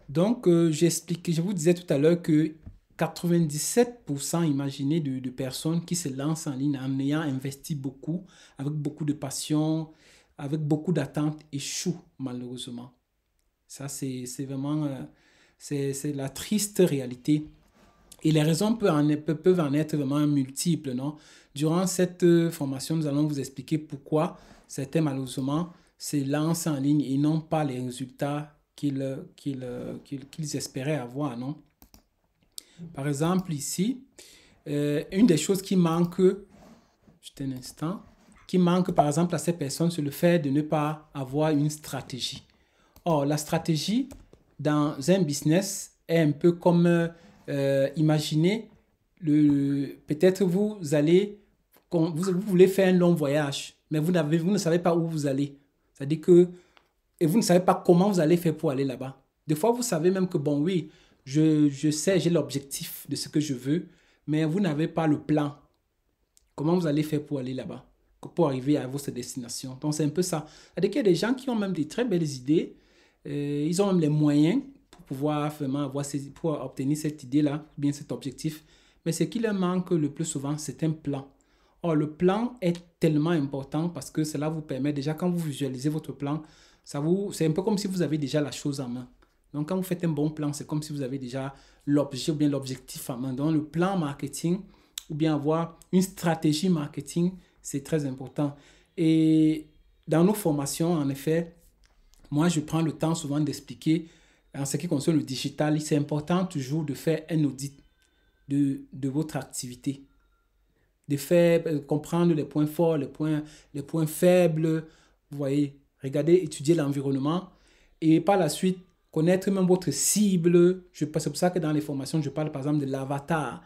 Donc, je vous disais tout à l'heure que 97%, imaginez, de personnes qui se lancent en ligne en ayant investi beaucoup, avec beaucoup de passion, avec beaucoup d'attentes, échouent malheureusement. Ça, c'est vraiment, c'est la triste réalité. Et les raisons peuvent en être vraiment multiples, non? Durant cette formation, nous allons vous expliquer pourquoi certains, malheureusement, se lancent en ligne et n'ont pas les résultats qu'ils espéraient avoir, non? Par exemple, ici, une des choses qui manque, juste un instant, qui manque par exemple à ces personnes, c'est le fait de ne pas avoir une stratégie. Or, la stratégie dans un business est un peu comme, imaginez, peut-être vous voulez faire un long voyage, mais vous ne savez pas où vous allez. C'est-à-dire que, et vous ne savez pas comment vous allez faire pour aller là-bas. Des fois, vous savez même que, bon, oui, je sais, j'ai l'objectif de ce que je veux, mais vous n'avez pas le plan. Comment vous allez faire pour aller là-bas, pour arriver à votre destination. Donc, c'est un peu ça. C'est-à-dire qu'il y a des gens qui ont même des très belles idées, ils ont même les moyens pour pouvoir vraiment pour obtenir cette idée-là, bien cet objectif. Mais ce qui leur manque le plus souvent, c'est un plan. Or, le plan est tellement important parce que cela vous permet déjà, quand vous visualisez votre plan, c'est un peu comme si vous avez déjà la chose en main. Donc, quand vous faites un bon plan, c'est comme si vous avez déjà l'objet ou bien l'objectif en main. Donc, le plan marketing ou bien avoir une stratégie marketing, c'est très important. Et dans nos formations, en effet, moi, je prends le temps souvent d'expliquer en ce qui concerne le digital, c'est important toujours de faire un audit de votre activité, de faire comprendre les points forts, les points faibles, vous voyez, regarder, étudier l'environnement et par la suite connaître même votre cible. C'est pour ça que dans les formations, je parle par exemple de l'avatar,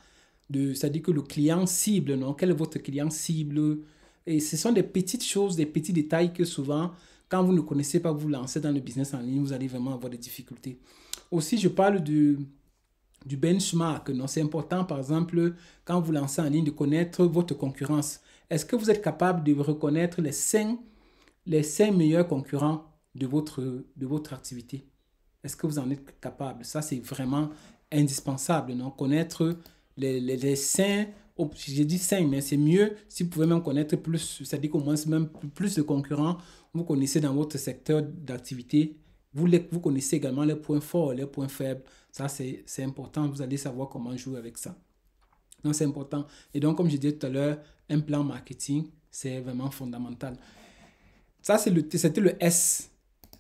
c'est-à-dire que le client cible, non? Quel est votre client cible? Et ce sont des petites choses, des petits détails que souvent, quand vous ne connaissez pas, vous lancez dans le business en ligne, vous allez vraiment avoir des difficultés. Aussi, je parle du benchmark. Non, c'est important, par exemple, quand vous lancez en ligne, de connaître votre concurrence. Est-ce que vous êtes capable de reconnaître les cinq meilleurs concurrents de votre activité? Est-ce que vous en êtes capable? Ça, c'est vraiment indispensable, non? Connaître les cinq, oh, j'ai dit cinq, mais c'est mieux si vous pouvez même connaître plus, c'est-à-dire qu'au moins même plus de concurrents, vous connaissez dans votre secteur d'activité, vous connaissez également les points forts, les points faibles. Ça, c'est important, vous allez savoir comment jouer avec ça. Donc, c'est important. Et donc, comme je disais tout à l'heure, un plan marketing, c'est vraiment fondamental. Ça, c'était le S.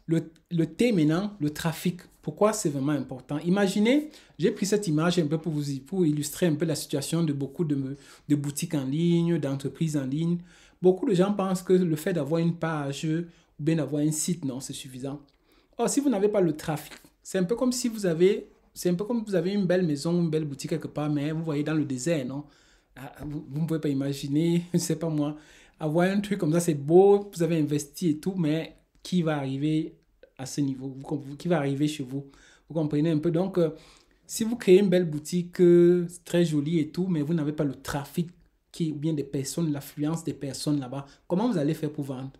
Le T maintenant, le trafic. Pourquoi c'est vraiment important? Imaginez, j'ai pris cette image un peu pour illustrer un peu la situation de beaucoup de boutiques en ligne, d'entreprises en ligne. Beaucoup de gens pensent que le fait d'avoir une page ou bien d'avoir un site, non, c'est suffisant. Or, si vous n'avez pas le trafic, c'est un peu comme vous avez une belle maison, une belle boutique quelque part, mais vous voyez dans le désert, non? Vous ne pouvez pas imaginer, je ne sais pas moi, avoir un truc comme ça, c'est beau, vous avez investi et tout, mais qui va arriver à ce niveau, qui va arriver chez vous? Vous comprenez un peu? Donc, si vous créez une belle boutique très jolie et tout, mais vous n'avez pas le trafic ou bien des personnes, l'affluence des personnes là-bas, comment vous allez faire pour vendre?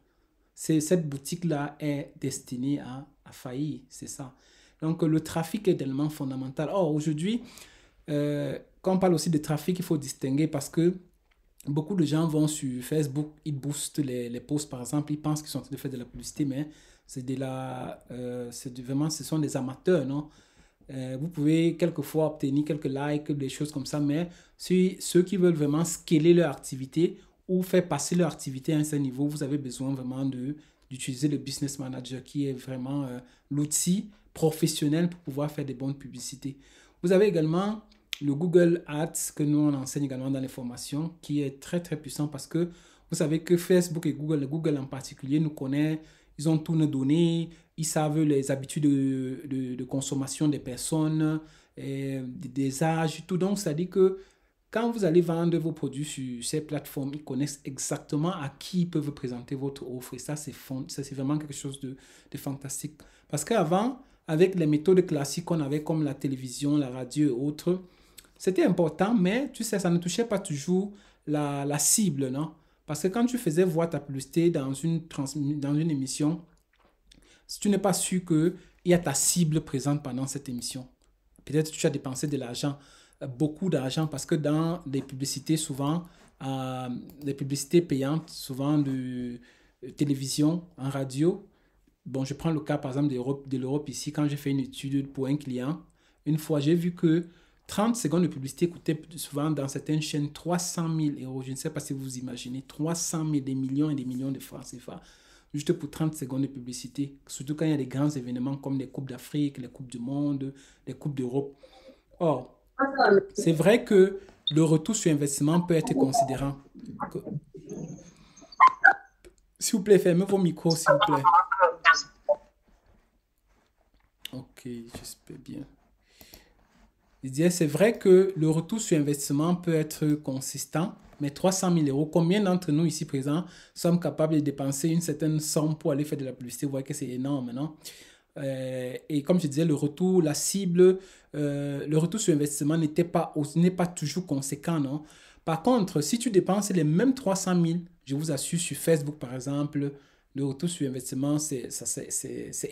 Cette boutique-là est destinée à faillir, c'est ça. Donc, le trafic est tellement fondamental. Or, aujourd'hui, quand on parle aussi de trafic, il faut distinguer parce que beaucoup de gens vont sur Facebook, ils boostent les posts, par exemple, ils pensent qu'ils sont en train de faire de la publicité, mais vraiment, ce sont des amateurs, non? Vous pouvez quelquefois obtenir quelques likes, des choses comme ça, mais si ceux qui veulent vraiment scaler leur activité ou faire passer leur activité à un certain niveau, vous avez besoin vraiment d'utiliser le Business Manager qui est vraiment l'outil professionnel pour pouvoir faire des bonnes publicités. Vous avez également le Google Ads que nous on enseigne également dans les formations qui est très très puissant parce que vous savez que Facebook et Google en particulier nous connaissent, ils ont toutes nos données, ils savent les habitudes de consommation des personnes, des âges, tout. Donc, ça dit que quand vous allez vendre vos produits sur ces plateformes, ils connaissent exactement à qui ils peuvent présenter votre offre. Et ça, c'est vraiment quelque chose de fantastique. Parce qu'avant, avec les méthodes classiques qu'on avait comme la télévision, la radio et autres, c'était important, mais tu sais, ça ne touchait pas toujours la cible, non? Parce que quand tu faisais voir ta publicité dans une émission, si tu n'es pas sûr que il y a ta cible présente pendant cette émission. Peut-être que tu as dépensé de l'argent, beaucoup d'argent, parce que dans les publicités, souvent, les publicités payantes, souvent de télévision, en radio, bon, je prends le cas par exemple de l'Europe ici, quand j'ai fait une étude pour un client, une fois, j'ai vu que 30 secondes de publicité coûtaient souvent dans certaines chaînes 300 000 euros. Je ne sais pas si vous imaginez, 300 000, des millions et des millions de francs CFA, juste pour 30 secondes de publicité. Surtout quand il y a des grands événements comme les Coupes d'Afrique, les Coupes du Monde, les Coupes d'Europe. Or, c'est vrai que le retour sur investissement peut être considérant. S'il vous plaît, fermez vos micros, s'il vous plaît. Ok, j'espère bien. Je disais, c'est vrai que le retour sur investissement peut être consistant, mais 300 000 euros, combien d'entre nous ici présents sommes capables de dépenser une certaine somme pour aller faire de la publicité? Vous voyez que c'est énorme, non? Et comme je disais, le retour, la cible, le retour sur investissement n'est pas toujours conséquent, non? Par contre, si tu dépenses les mêmes 300 000, je vous assure, sur Facebook, par exemple, le retour sur investissement, c'est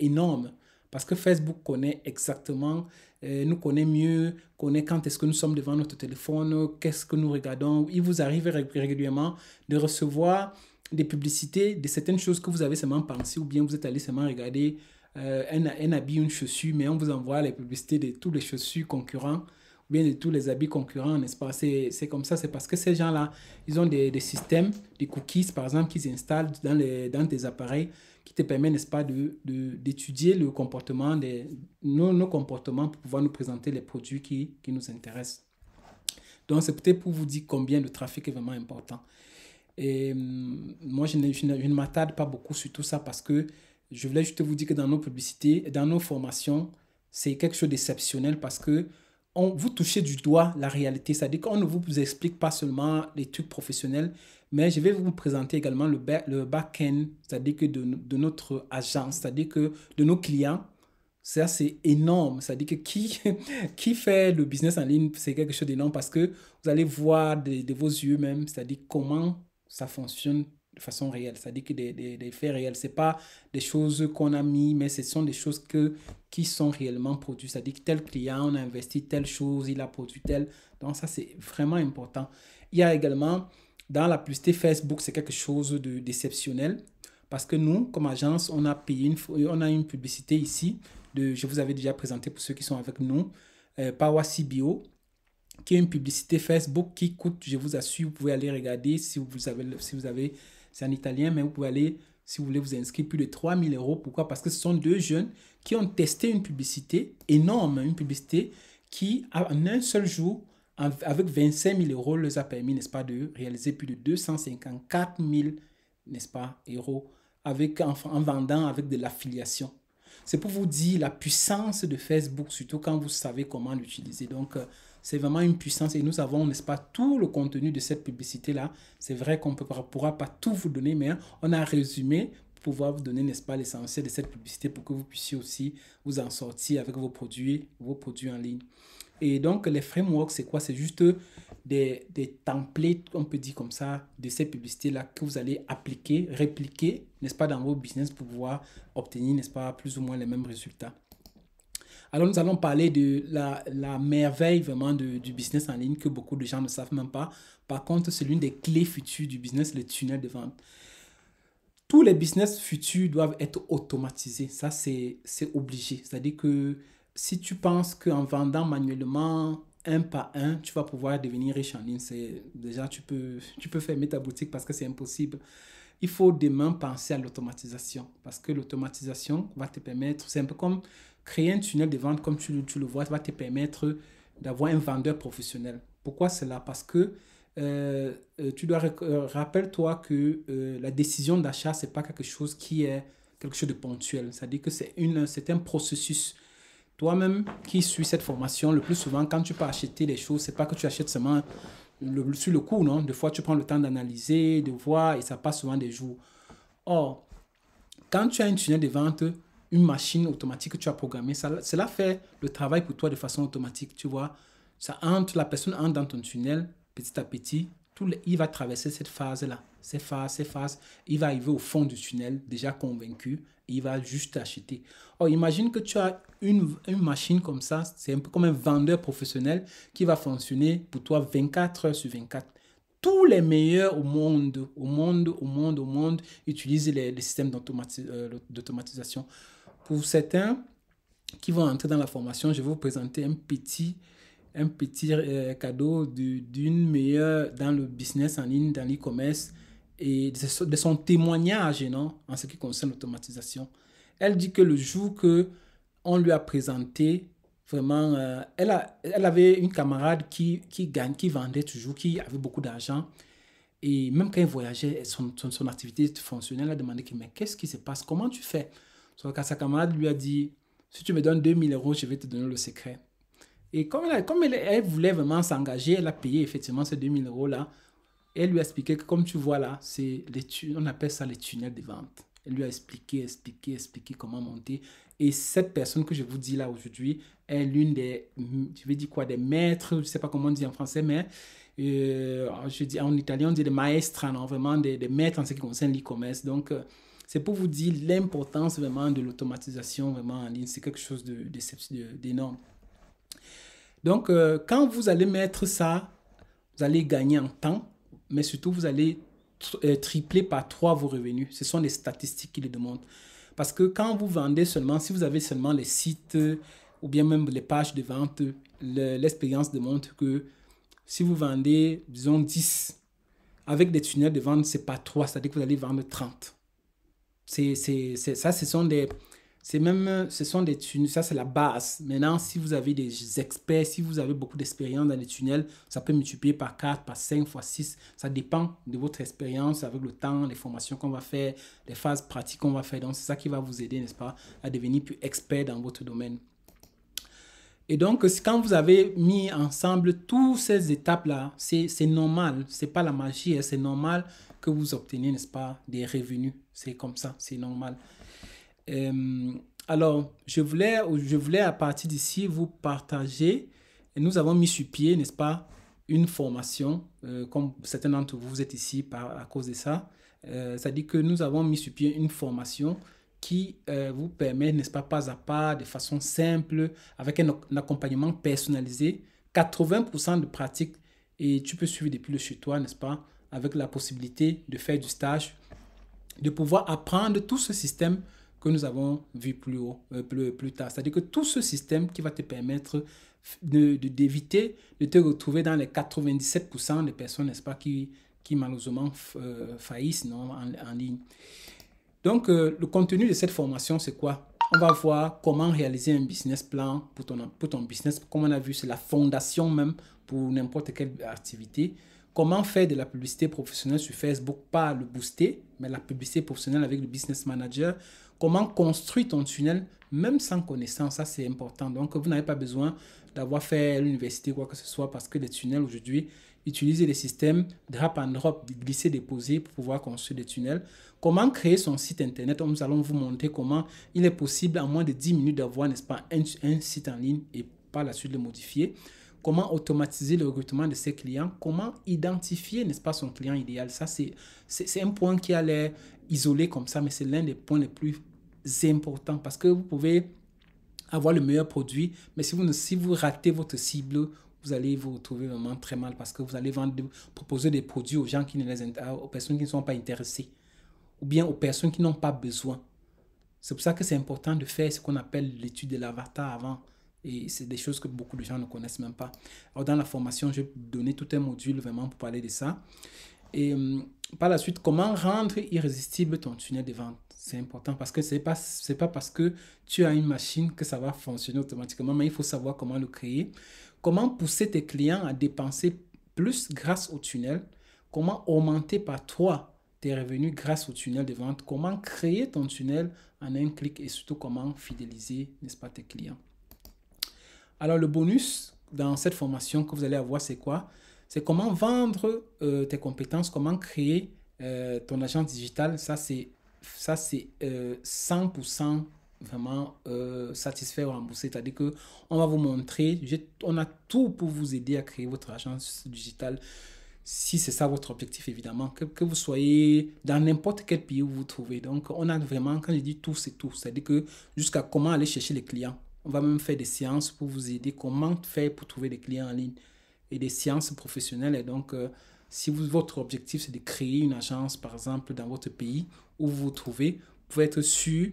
énorme. Parce que Facebook connaît exactement, nous connaît mieux, connaît quand est-ce que nous sommes devant notre téléphone, qu'est-ce que nous regardons. Il vous arrive régulièrement de recevoir des publicités de certaines choses que vous avez seulement pensé ou bien vous êtes allé seulement regarder un habit, une chaussure, mais on vous envoie les publicités de tous les chaussures concurrents ou bien de tous les habits concurrents, n'est-ce pas? C'est comme ça, c'est parce que ces gens-là, ils ont des systèmes, des cookies, par exemple, qu'ils installent dans tes appareils qui te permet, n'est-ce pas, d'étudier le comportement, nos comportements pour pouvoir nous présenter les produits qui nous intéressent. Donc, c'est peut-être pour vous dire combien le trafic est vraiment important. Et moi, je ne m'attarde pas beaucoup sur tout ça parce que je voulais juste vous dire que dans nos publicités, dans nos formations, c'est quelque chose d'exceptionnel parce que vous touchez du doigt la réalité. C'est-à-dire qu'on ne vous explique pas seulement les trucs professionnels, mais je vais vous présenter également le back-end, c'est-à-dire que de notre agence, c'est-à-dire que de nos clients. Ça, c'est énorme. C'est-à-dire que qui fait le business en ligne, c'est quelque chose d'énorme parce que vous allez voir de vos yeux même, c'est-à-dire comment ça fonctionne de façon réelle. C'est-à-dire que des faits réels. Ce n'est pas des choses qu'on a mis, mais ce sont des choses qui sont réellement produites. C'est-à-dire que tel client, on a investi telle chose, il a produit tel. Donc ça, c'est vraiment important. Il y a également, dans la publicité Facebook, c'est quelque chose d'exceptionnel. Parce que nous, comme agence, on a payé on a une publicité ici, je vous avais déjà présenté pour ceux qui sont avec nous, Power CBO, qui est une publicité Facebook qui coûte, je vous assure, vous pouvez aller regarder si vous avez, c'est en italien, mais vous pouvez aller, si vous voulez vous inscrire, plus de 3 000 euros. Pourquoi? Parce que ce sont deux jeunes qui ont testé une publicité énorme, une publicité qui, en un seul jour, avec 25 000 euros, leur a permis, n'est-ce pas, de réaliser plus de 254 000, n'est-ce pas, euros en vendant avec de l'affiliation. C'est pour vous dire la puissance de Facebook, surtout quand vous savez comment l'utiliser. Donc, c'est vraiment une puissance et nous avons, n'est-ce pas, tout le contenu de cette publicité-là. C'est vrai qu'on ne pourra pas tout vous donner, mais on a résumé pour pouvoir vous donner, n'est-ce pas, l'essentiel de cette publicité pour que vous puissiez aussi vous en sortir avec vos produits en ligne. Et donc, les frameworks, c'est quoi? C'est juste des templates, on peut dire comme ça, de ces publicités-là que vous allez appliquer, répliquer, n'est-ce pas, dans vos business pour pouvoir obtenir, n'est-ce pas, plus ou moins les mêmes résultats. Alors, nous allons parler de la merveille vraiment du business en ligne que beaucoup de gens ne savent même pas. Par contre, c'est l'une des clés futures du business, le tunnel de vente. Tous les business futurs doivent être automatisés. Ça, c'est obligé. C'est-à-dire que si tu penses qu'en vendant manuellement un par un, tu vas pouvoir devenir riche en ligne, déjà, tu peux fermer ta boutique parce que c'est impossible. Il faut demain penser à l'automatisation parce que l'automatisation va te permettre, c'est un peu comme créer un tunnel de vente comme tu le vois, ça va te permettre d'avoir un vendeur professionnel. Pourquoi cela? Parce que rappelle-toi que la décision d'achat, ce n'est pas quelque chose qui est quelque chose de ponctuel. C'est-à-dire que c'est un processus. Toi-même qui suis cette formation, le plus souvent, quand tu peux acheter les choses, ce n'est pas que tu achètes seulement sur le coup, non? Des fois, tu prends le temps d'analyser, de voir, et ça passe souvent des jours. Or, quand tu as un tunnel de vente, une machine automatique que tu as programmée, cela fait le travail pour toi de façon automatique, tu vois. La personne entre dans ton tunnel, petit à petit, il va traverser cette phase-là. c'est face. Il va arriver au fond du tunnel, déjà convaincu, et il va juste acheter. Or, imagine que tu as une machine comme ça, c'est un peu comme un vendeur professionnel qui va fonctionner pour toi 24 heures sur 24. Tous les meilleurs au monde utilisent les systèmes d'automatisation. Pour certains qui vont entrer dans la formation, je vais vous présenter un petit cadeau d'une meilleure dans le business en ligne, dans l'e-commerce et de son témoignage, non, en ce qui concerne l'automatisation. Elle dit que le jour que on lui a présenté, vraiment, elle avait une camarade qui vendait toujours, qui avait beaucoup d'argent. Et même quand il voyageait, son activité fonctionnait, elle a demandé, mais qu'est-ce qui se passe? Comment tu fais? Quand sa camarade lui a dit, si tu me donnes 2000 €, je vais te donner le secret. Et comme elle voulait vraiment s'engager, elle a payé effectivement ces 2000 € là. Elle lui a expliqué que comme tu vois là, on appelle ça les tunnels de vente. Elle lui a expliqué comment monter. Et cette personne que je vous dis là aujourd'hui est l'une des, je vais dire quoi, des maîtres, je ne sais pas comment on dit en français, mais je dis, en italien on dit des maestra, non, vraiment des maîtres en ce qui concerne l'e-commerce. Donc, c'est pour vous dire l'importance vraiment de l'automatisation vraiment en ligne. C'est quelque chose d'énorme. Donc, quand vous allez mettre ça, vous allez gagner en temps, mais surtout, vous allez tripler par 3 vos revenus. Ce sont les statistiques qui le démontrent. Parce que quand vous vendez seulement, si vous avez seulement les sites ou bien même les pages de vente, l'expérience démontre que si vous vendez, disons, 10, avec des tunnels de vente, ce n'est pas 3, c'est-à-dire que vous allez vendre 30. Ça, ce sont des tunnels, ça c'est la base. Maintenant, si vous avez des experts, si vous avez beaucoup d'expérience dans les tunnels, ça peut multiplier par 4, par 5, fois 6. Ça dépend de votre expérience avec le temps, les formations qu'on va faire, les phases pratiques qu'on va faire. Donc, c'est ça qui va vous aider, n'est-ce pas, à devenir plus expert dans votre domaine. Et donc, quand vous avez mis ensemble toutes ces étapes-là, c'est normal, c'est pas la magie, hein, c'est normal que vous obteniez, n'est-ce pas, des revenus. C'est comme ça, c'est normal. Alors, je voulais à partir d'ici vous partager, et nous avons mis sur pied, n'est-ce pas, une formation, comme certains d'entre vous, vous êtes ici à cause de ça. C'est-à-dire que nous avons mis sur pied une formation qui vous permet, n'est-ce pas à pas, de façon simple, avec un accompagnement personnalisé, 80% de pratique, et tu peux suivre depuis le chez toi, n'est-ce pas, avec la possibilité de faire du stage, de pouvoir apprendre tout ce système que nous avons vu plus tard. C'est-à-dire que tout ce système qui va te permettre d'éviter de te retrouver dans les 97% des personnes, n'est-ce pas, qui malheureusement faillissent non, en ligne. Donc, le contenu de cette formation, c'est quoi? On va voir comment réaliser un business plan pour ton business. Comme on a vu, c'est la fondation même pour n'importe quelle activité. Comment faire de la publicité professionnelle sur Facebook, pas le booster, mais la publicité professionnelle avec le business manager. Comment construire ton tunnel, même sans connaissance, ça c'est important. Donc, vous n'avez pas besoin d'avoir fait l'université ou quoi que ce soit parce que les tunnels aujourd'hui utilisent les systèmes drop and drop, glisser, déposer pour pouvoir construire des tunnels. Comment créer son site internet? Nous allons vous montrer comment il est possible en moins de 10 minutes d'avoir, n'est-ce pas, un site en ligne et par la suite le modifier. Comment automatiser le recrutement de ses clients, comment identifier, n'est-ce pas, son client idéal. Ça, c'est un point qui a l'air isolé comme ça, mais c'est l'un des points les plus importants parce que vous pouvez avoir le meilleur produit, mais si vous ratez votre cible, vous allez vous retrouver vraiment très mal parce que vous allez proposer des produits aux gens aux personnes qui ne sont pas intéressées ou bien aux personnes qui n'ont pas besoin. C'est pour ça que c'est important de faire ce qu'on appelle l'étude de l'avatar avant. Et c'est des choses que beaucoup de gens ne connaissent même pas. Alors, dans la formation, je vais donner tout un module vraiment pour parler de ça. Et par la suite, comment rendre irrésistible ton tunnel de vente? C'est important parce que c'est pas parce que tu as une machine que ça va fonctionner automatiquement, mais il faut savoir comment le créer. Comment pousser tes clients à dépenser plus grâce au tunnel? Comment augmenter par 3 tes revenus grâce au tunnel de vente? Comment créer ton tunnel en un clic et surtout comment fidéliser, n'est-ce pas, tes clients? Alors, le bonus dans cette formation que vous allez avoir, c'est quoi? C'est comment vendre tes compétences, comment créer ton agent digital. Ça, c'est 100% vraiment satisfait ou remboursé. C'est-à-dire qu'on va vous montrer, on a tout pour vous aider à créer votre agence digitale. si c'est ça votre objectif, évidemment, que vous soyez dans n'importe quel pays où vous vous trouvez. Donc, on a vraiment, quand je dis tout, c'est tout. C'est-à-dire que jusqu'à comment aller chercher les clients. On va même faire des séances pour vous aider, comment faire pour trouver des clients en ligne et des séances professionnelles. Et donc, si votre objectif, c'est de créer une agence, par exemple, dans votre pays où vous vous trouvez, vous pouvez être sûr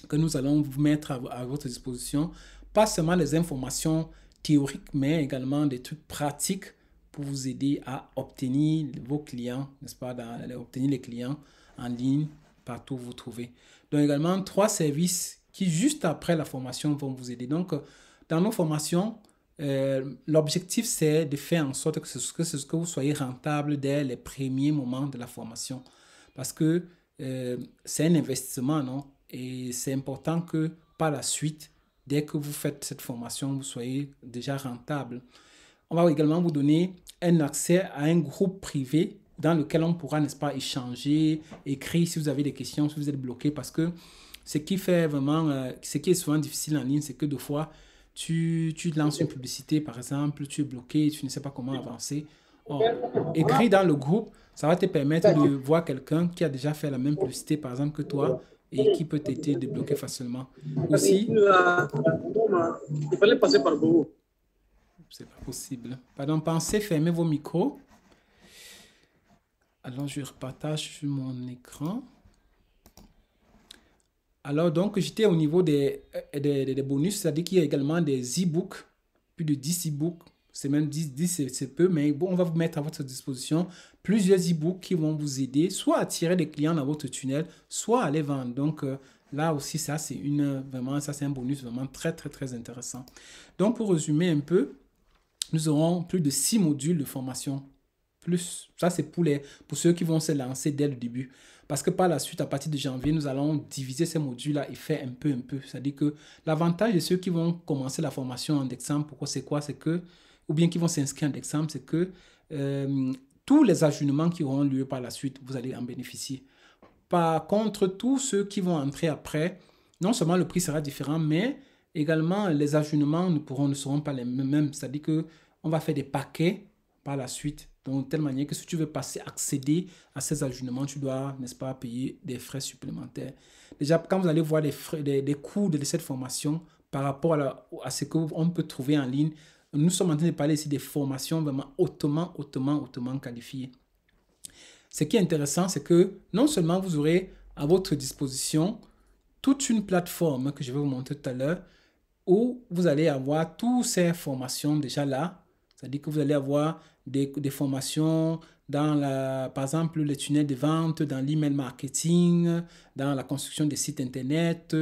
que nous allons vous mettre à votre disposition, pas seulement les informations théoriques, mais également des trucs pratiques pour vous aider à obtenir vos clients, n'est-ce pas, obtenir les clients en ligne partout où vous trouvez. Donc également, 3 services qui, juste après la formation, vont vous aider. Donc, dans nos formations, l'objectif, c'est de faire en sorte que vous soyez rentable dès les premiers moments de la formation. Parce que c'est un investissement, non? Et c'est important que par la suite, dès que vous faites cette formation, vous soyez déjà rentable. On va également vous donner un accès à un groupe privé dans lequel on pourra, n'est-ce pas, échanger, écrire si vous avez des questions, si vous êtes bloqué. Parce que ce qui fait vraiment, ce qui est souvent difficile en ligne, c'est que des fois, tu lances une publicité, par exemple, tu es bloqué, tu ne sais pas comment avancer. Or, écrit dans le groupe, ça va te permettre de voir quelqu'un qui a déjà fait la même publicité, par exemple, que toi, et qui peut t'aider à débloquer facilement. Aussi, il fallait passer par Bobo. c'est pas possible. Pardon, pensez fermer vos micros. Alors, je repartage sur mon écran. Alors, donc, j'étais au niveau des bonus, c'est-à-dire qu'il y a également des e-books, plus de 10 e-books. C'est même 10 c'est peu, mais bon, on va vous mettre à votre disposition plusieurs e-books qui vont vous aider, soit à attirer des clients dans votre tunnel, soit à les vendre. Donc, là aussi, ça, c'est un bonus vraiment très, très, très intéressant. Donc, pour résumer un peu, nous aurons plus de 6 modules de formation. Plus, ça, c'est pour ceux qui vont se lancer dès le début. Parce que par la suite, à partir de janvier, nous allons diviser ces modules-là et faire un peu. C'est-à-dire que l'avantage de ceux qui vont commencer la formation en décembre, c'est que, ou bien qui vont s'inscrire en décembre, c'est que tous les ajustements qui auront lieu par la suite, vous allez en bénéficier. Par contre, tous ceux qui vont entrer après, non seulement le prix sera différent, mais également les ajustements ne seront pas les mêmes. C'est-à-dire qu'on va faire des paquets par la suite. Donc, de telle manière que si tu veux accéder à ces ajustements, tu dois, n'est-ce pas, payer des frais supplémentaires. Déjà, quand vous allez voir les coûts de cette formation par rapport à ce qu'on peut trouver en ligne, nous sommes en train de parler ici des formations vraiment hautement qualifiées. Ce qui est intéressant, c'est que non seulement vous aurez à votre disposition toute une plateforme que je vais vous montrer tout à l'heure, où vous allez avoir toutes ces formations déjà là. C'est-à-dire que vous allez avoir des formations dans, par exemple, les tunnels de vente, dans l'email marketing, dans la construction des sites internet,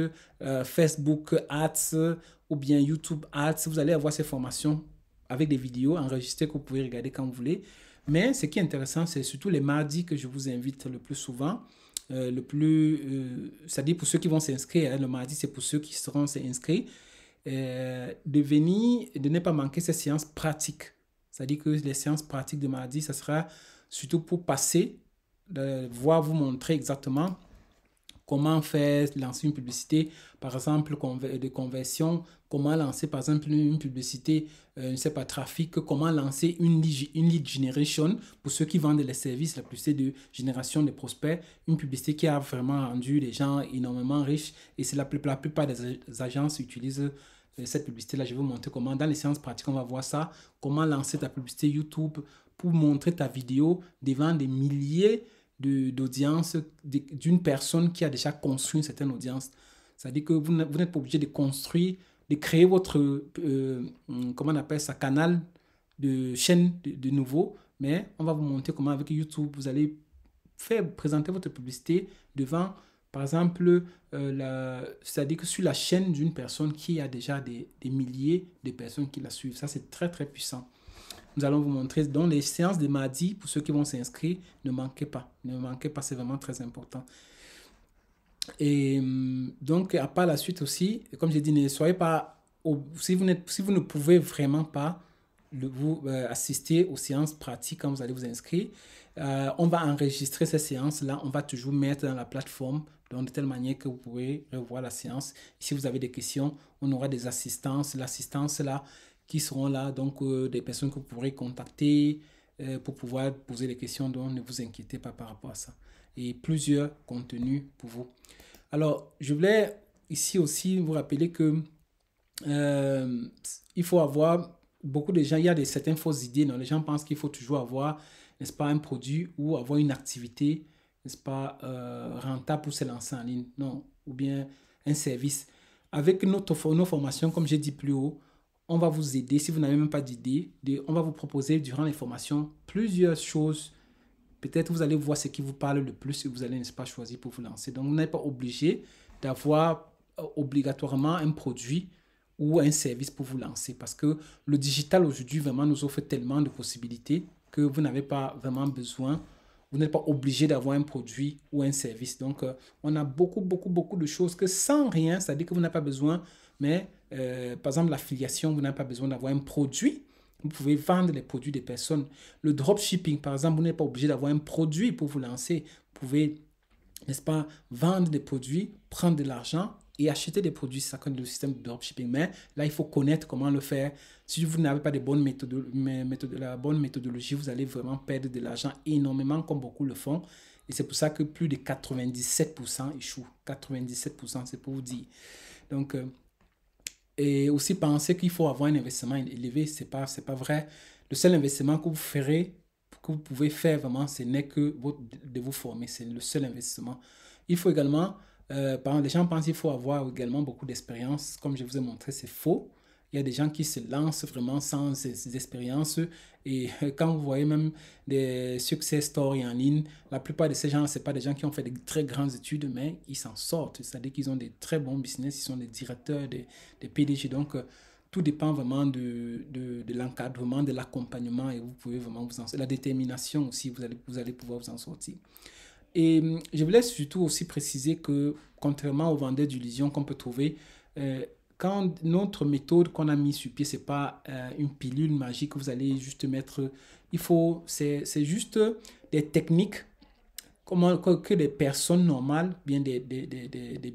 Facebook Ads ou bien YouTube Ads. Vous allez avoir ces formations avec des vidéos enregistrées que vous pouvez regarder quand vous voulez. Mais ce qui est intéressant, c'est surtout les mardis que je vous invite le plus souvent. C'est-à-dire pour ceux qui vont s'inscrire, hein, le mardi, c'est pour ceux qui seront inscrits. De ne pas manquer ces séances pratiques. C'est-à-dire que les séances pratiques de mardi, ça sera surtout pour passer, vous montrer exactement comment faire, lancer une publicité, par exemple, de conversion, comment lancer, par exemple, une publicité, je ne sais pas, trafic, comment lancer une lead generation pour ceux qui vendent les services, la publicité de génération de prospects, une publicité qui a vraiment rendu les gens énormément riches et c'est la plupart des agences utilisent cette publicité-là. Je vais vous montrer comment, dans les séances pratiques, on va voir ça, comment lancer ta publicité YouTube pour montrer ta vidéo devant des milliers d'audience d'une personne qui a déjà construit une certaine audience. C'est-à-dire que vous n'êtes pas obligé de construire, de créer votre, comment on appelle ça, canal de chaîne de nouveau, mais on va vous montrer comment avec YouTube, vous allez présenter votre publicité devant, par exemple, c'est-à-dire que sur la chaîne d'une personne qui a déjà des milliers de personnes qui la suivent. Ça, c'est très, très puissant. Nous allons vous montrer dans les séances de mardi, pour ceux qui vont s'inscrire, ne manquez pas. Ne manquez pas, c'est vraiment très important. Et donc, à part la suite aussi, comme j'ai dit, ne soyez pas, si vous ne pouvez vraiment pas vous assister aux séances pratiques quand vous allez vous inscrire, on va enregistrer ces séances-là, on va toujours mettre dans la plateforme, donc de telle manière que vous pourrez revoir la séance. Si vous avez des questions, on aura des assistances, l'assistance là, qui seront là, donc des personnes que vous pourrez contacter pour pouvoir poser des questions, donc ne vous inquiétez pas par rapport à ça. Et plusieurs contenus pour vous. Alors, je voulais ici aussi vous rappeler que il faut avoir beaucoup de gens, il y a certaines fausses idées. Non? Les gens pensent qu'il faut toujours avoir, n'est-ce pas, un produit ou avoir une activité, n'est-ce pas, rentable pour se lancer en ligne. Non, ou bien un service. Avec nos formations, comme j'ai dit plus haut, on va vous aider. Si vous n'avez même pas d'idée, on va vous proposer durant les formations plusieurs choses. Peut-être vous allez voir ce qui vous parle le plus et vous allez, n'est-ce pas, choisir pour vous lancer. Donc, vous n'êtes pas obligé d'avoir obligatoirement un produit ou un service pour vous lancer. Parce que le digital aujourd'hui vraiment nous offre tellement de possibilités que vous n'avez pas vraiment besoin, vous n'êtes pas obligé d'avoir un produit ou un service. Donc, on a beaucoup de choses que sans rien, c'est-à-dire que vous n'avez pas besoin, mais par exemple, l'affiliation, vous n'avez pas besoin d'avoir un produit. Vous pouvez vendre les produits des personnes. Le dropshipping, par exemple, vous n'êtes pas obligé d'avoir un produit pour vous lancer. Vous pouvez, n'est-ce pas, vendre des produits, prendre de l'argent et acheter des produits. C'est ça le système de dropshipping. Mais là, il faut connaître comment le faire. Si vous n'avez pas la bonne méthodologie, vous allez vraiment perdre de l'argent énormément, comme beaucoup le font. Et c'est pour ça que plus de 97% échouent. 97%, c'est pour vous dire. Donc, et aussi penser qu'il faut avoir un investissement élevé, c'est pas vrai. Le seul investissement que vous ferez, que vous pouvez faire vraiment, ce n'est que de vous former. C'est le seul investissement. Il faut également, par exemple, les gens pensent qu'il faut avoir également beaucoup d'expérience. Comme je vous ai montré, c'est faux. Il y a des gens qui se lancent vraiment sans ces expériences. Et quand vous voyez même des success stories en ligne, la plupart de ces gens, ce n'est pas des gens qui ont fait de très grandes études, mais ils s'en sortent. C'est-à-dire qu'ils ont des très bons business, ils sont des directeurs, des PDG. Donc, tout dépend vraiment de l'encadrement, de l'accompagnement et vous pouvez vraiment vous en sortir. La détermination aussi, vous allez pouvoir vous en sortir. Et je voulais surtout aussi préciser que, contrairement aux vendeurs d'illusions qu'on peut trouver, quand notre méthode qu'on a mis sur pied, ce n'est pas une pilule magique que vous allez juste mettre. C'est juste des techniques que des personnes normales, bien des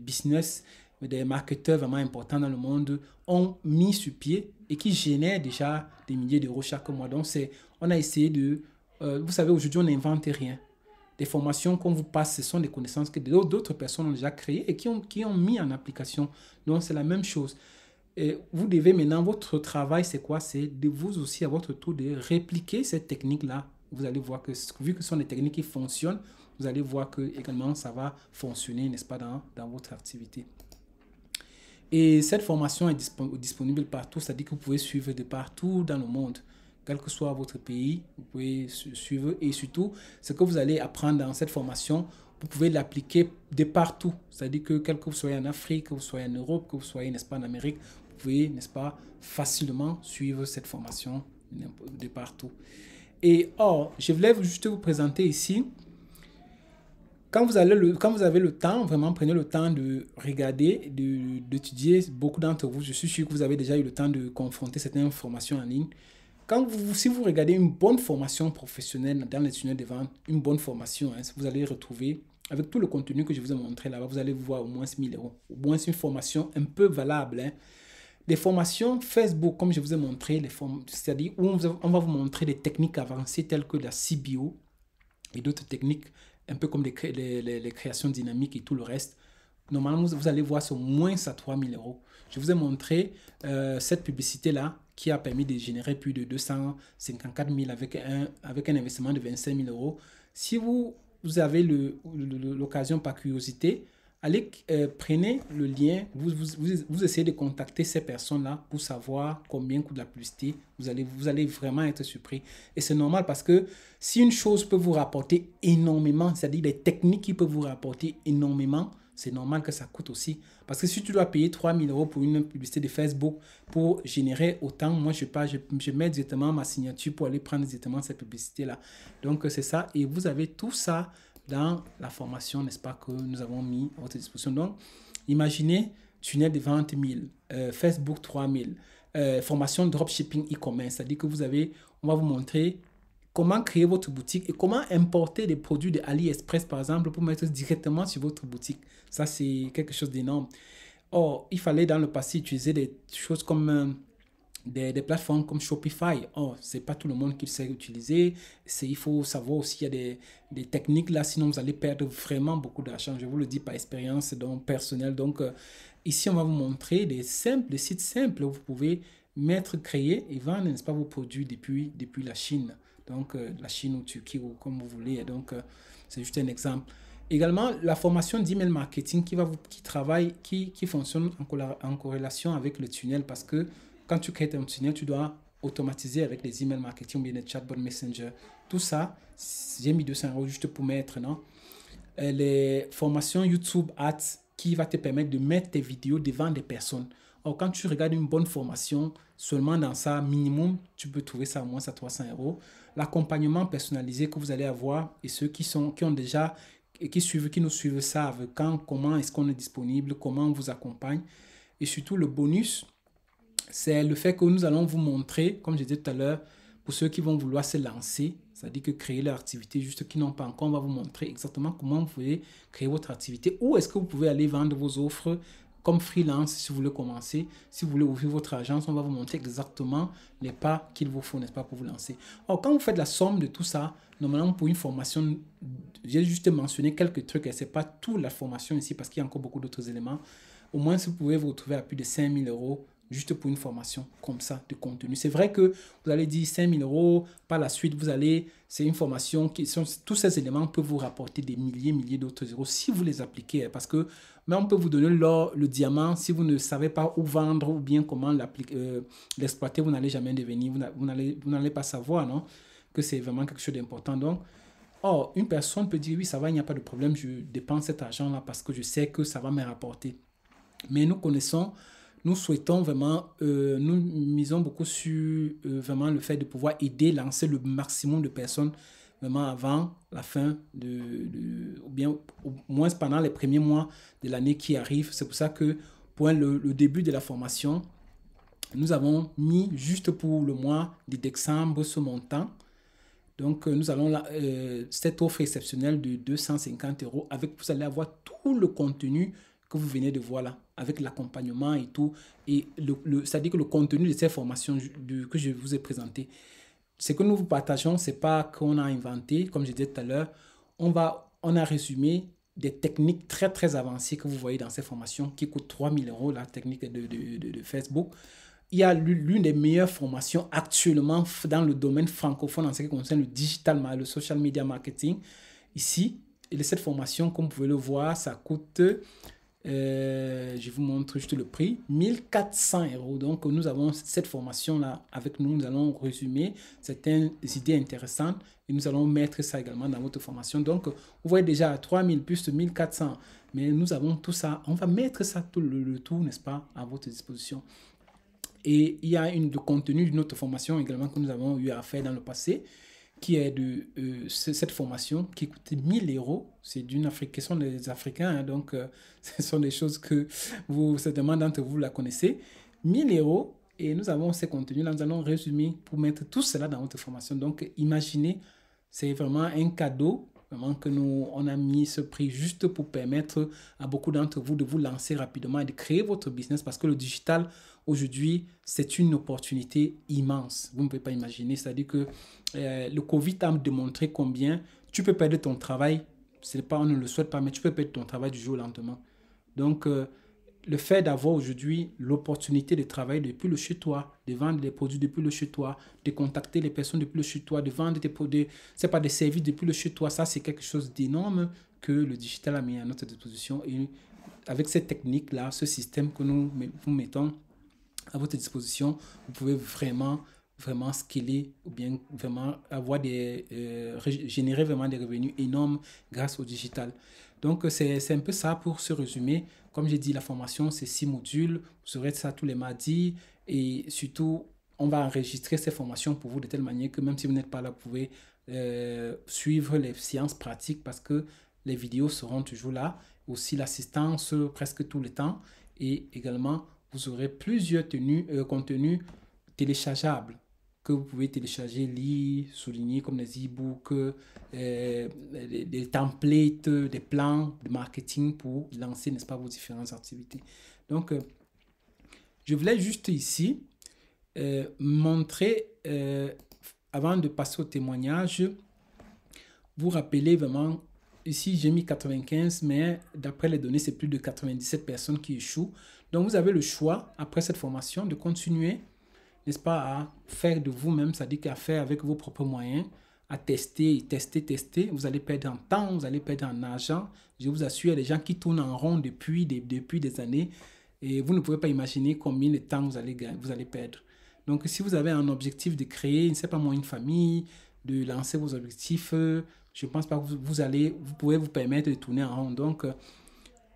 business, des marketeurs vraiment importants dans le monde ont mis sur pied et qui génèrent déjà des milliers d'euros chaque mois. Donc, on a essayé vous savez, aujourd'hui, on n'invente rien. Des formations qu'on vous passe, ce sont des connaissances que d'autres personnes ont déjà créées et qui ont mis en application. Donc, c'est la même chose. Et vous devez maintenant, votre travail, c'est quoi? C'est de vous aussi, à votre tour, de répliquer cette technique-là. Vous allez voir que, vu que ce sont des techniques qui fonctionnent, vous allez voir que également ça va fonctionner, n'est-ce pas, dans votre activité. Et cette formation est disponible partout, c'est-à-dire que vous pouvez suivre de partout dans le monde. Quel que soit votre pays, vous pouvez suivre. Et surtout, ce que vous allez apprendre dans cette formation, vous pouvez l'appliquer de partout. C'est-à-dire que quel que vous soyez en Afrique, que vous soyez en Europe, que vous soyez, n'est-ce pas, en Amérique, vous pouvez, n'est-ce pas, facilement suivre cette formation de partout. Et je voulais juste vous présenter ici, quand vous avez le temps, vraiment prenez le temps de regarder, d'étudier. Beaucoup d'entre vous, je suis sûr que vous avez déjà eu le temps de confronter certaines formations en ligne. Si vous regardez une bonne formation professionnelle dans les tunnels de vente, une bonne formation, vous allez retrouver, avec tout le contenu que je vous ai montré là-bas, vous allez voir au moins 1000 euros. Au moins une formation un peu valable. Des formations Facebook, comme je vous ai montré, c'est-à-dire où on va vous montrer des techniques avancées telles que la CBO et d'autres techniques, un peu comme les créations dynamiques et tout le reste. Normalement, vous allez voir, c'est au moins à 3000 euros. Je vous ai montré cette publicité-là qui a permis de générer plus de 254 000 avec un investissement de 25 000 euros. Si vous avez l'occasion par curiosité, allez, prenez le lien, vous essayez de contacter ces personnes-là pour savoir combien coûte la publicité. Vous allez vraiment être surpris. Et c'est normal parce que si une chose peut vous rapporter énormément, c'est-à-dire des techniques qui peuvent vous rapporter énormément, c'est normal que ça coûte aussi. Parce que si tu dois payer 3 000 euros pour une publicité de Facebook pour générer autant, moi, je mets directement ma signature pour aller prendre directement cette publicité-là. Donc, c'est ça. Et vous avez tout ça dans la formation, n'est-ce pas, que nous avons mis à votre disposition. Donc, imaginez, tunnel de vente 1000, Facebook 3000, formation dropshipping e-commerce. C'est-à-dire que on va vous montrer comment créer votre boutique et comment importer des produits de AliExpress, par exemple, pour mettre directement sur votre boutique. Ça, c'est quelque chose d'énorme. Or, il fallait dans le passé utiliser des choses comme des plateformes comme Shopify. Oh, c'est pas tout le monde qui le sait utiliser. Il faut savoir aussi qu'il y a des techniques là, sinon vous allez perdre vraiment beaucoup d'argent. Je vous le dis par expérience donc personnelle. Donc, ici, on va vous montrer des sites simples où vous pouvez créer et vendre, n'est-ce pas, vos produits depuis la Chine. Donc, la Chine ou Turquie ou comme vous voulez. Donc, c'est juste un exemple. Également, la formation d'email marketing qui fonctionne en corrélation avec le tunnel parce que quand tu crées ton tunnel, tu dois automatiser avec les emails marketing ou bien les chatbots messenger. Tout ça, j'ai mis 200 € juste pour mettre, non? Les formations YouTube Ads qui va te permettre de mettre tes vidéos devant des personnes. Or, quand tu regardes une bonne formation, seulement dans ça, minimum, tu peux trouver ça au moins à 300 €. L'accompagnement personnalisé que vous allez avoir et ceux qui ont déjà, qui nous suivent savent quand, comment est-ce qu'on est disponible, comment on vous accompagne. Et surtout, le bonus, c'est le fait que nous allons vous montrer, comme je disais tout à l'heure, pour ceux qui vont vouloir se lancer, c'est-à-dire que créer leur activité, juste qui n'ont pas encore, on va vous montrer exactement comment vous pouvez créer votre activité, où est-ce que vous pouvez aller vendre vos offres comme freelance si vous voulez commencer, si vous voulez ouvrir votre agence, on va vous montrer exactement les pas qu'il vous faut, n'est-ce pas, pour vous lancer. Or, quand vous faites la somme de tout ça, normalement pour une formation, j'ai juste mentionné quelques trucs, et ce n'est pas toute la formation ici parce qu'il y a encore beaucoup d'autres éléments. Au moins, si vous pouvez vous retrouver à plus de 5 000 € juste pour une formation comme ça de contenu. C'est vrai que vous allez dire 5 000 €, par la suite, c'est une formation tous ces éléments peuvent vous rapporter des milliers d'autres euros si vous les appliquez. Parce que même on peut vous donner l'or, le diamant, si vous ne savez pas où vendre ou bien comment l'exploiter, vous n'allez jamais devenir, vous n'allez pas savoir, non? Que c'est vraiment quelque chose d'important. Donc, une personne peut dire, oui, ça va, il n'y a pas de problème, je dépense cet argent-là parce que je sais que ça va me rapporter. Mais nous souhaitons vraiment, nous misons beaucoup sur vraiment le fait de pouvoir lancer le maximum de personnes vraiment avant la fin ou bien au moins pendant les premiers mois de l'année qui arrive. C'est pour ça que pour le début de la formation, nous avons mis juste pour le mois de décembre ce montant. Donc, nous allons cette offre exceptionnelle de 250 € vous allez avoir tout le contenu que vous venez de voir là, avec l'accompagnement et tout. Et c'est-à-dire que le contenu de ces formations que je vous ai présenté, ce que nous vous partageons, ce n'est pas qu'on a inventé, comme je disais tout à l'heure, on a résumé des techniques très très avancées que vous voyez dans ces formations qui coûtent 3 000 €, la technique de Facebook. Il y a l'une des meilleures formations actuellement dans le domaine francophone en ce qui concerne le social media marketing. Ici, et cette formation, comme vous pouvez le voir, ça coûte, je vous montre juste le prix, 1 400 €. Donc, nous avons cette formation-là avec nous. Nous allons résumer certaines idées intéressantes et nous allons mettre ça également dans votre formation. Donc, vous voyez déjà 3 000 plus 1 400. Mais nous avons tout ça. On va mettre ça, le tout, n'est-ce pas, à votre disposition. Et il y a le contenu d'une autre formation également que nous avons eu à faire dans le passé, qui est cette formation qui coûtait 1 000 €. C'est ce sont des Africains, hein, donc ce sont des choses que certainement d'entre vous la connaissez. 1 000 €, et nous avons ces contenus-là, nous allons résumer pour mettre tout cela dans votre formation. Donc imaginez, c'est vraiment un cadeau. Vraiment que on a mis ce prix juste pour permettre à beaucoup d'entre vous de vous lancer rapidement et de créer votre business parce que le digital, aujourd'hui, c'est une opportunité immense. Vous ne pouvez pas imaginer. C'est-à-dire que le Covid a démontré combien tu peux perdre ton travail. On ne le souhaite pas, mais tu peux perdre ton travail du jour au lendemain. Donc, le fait d'avoir aujourd'hui l'opportunité de travailler depuis le chez toi, de vendre des produits depuis le chez toi, de contacter les personnes depuis le chez toi, de vendre des produits, c'est pas des services depuis le chez toi, ça c'est quelque chose d'énorme que le digital a mis à notre disposition. Et avec cette technique-là, ce système que nous vous mettons à votre disposition, vous pouvez vraiment scaler ou bien vraiment générer vraiment des revenus énormes grâce au digital. Donc, c'est un peu ça pour ce résumé. Comme j'ai dit, la formation, c'est 6 modules. Vous aurez ça tous les mardis. Et surtout, on va enregistrer ces formations pour vous de telle manière que même si vous n'êtes pas là, vous pouvez suivre les séances pratiques parce que les vidéos seront toujours là. Aussi, l'assistance presque tout le temps. Et également, vous aurez plusieurs contenus téléchargeables que vous pouvez télécharger, lire, souligner comme des e-books, des templates, des plans de marketing pour lancer, n'est-ce pas, vos différentes activités. Donc, je voulais juste ici montrer, avant de passer au témoignage, vous rappelez vraiment, ici j'ai mis 95, mais d'après les données, c'est plus de 97 personnes qui échouent. Donc vous avez le choix, après cette formation, de continuer, n'est-ce pas, à faire de vous-même, c'est-à-dire qu'à faire avec vos propres moyens, à tester, tester, tester. Vous allez perdre en temps, vous allez perdre en argent. Je vous assure, il y a des gens qui tournent en rond depuis des années et vous ne pouvez pas imaginer combien de temps vous allez perdre. Donc, si vous avez un objectif de créer, je ne sais pas moi, une famille, de lancer vos objectifs, je ne pense pas que vous pouvez vous permettre de tourner en rond. Donc,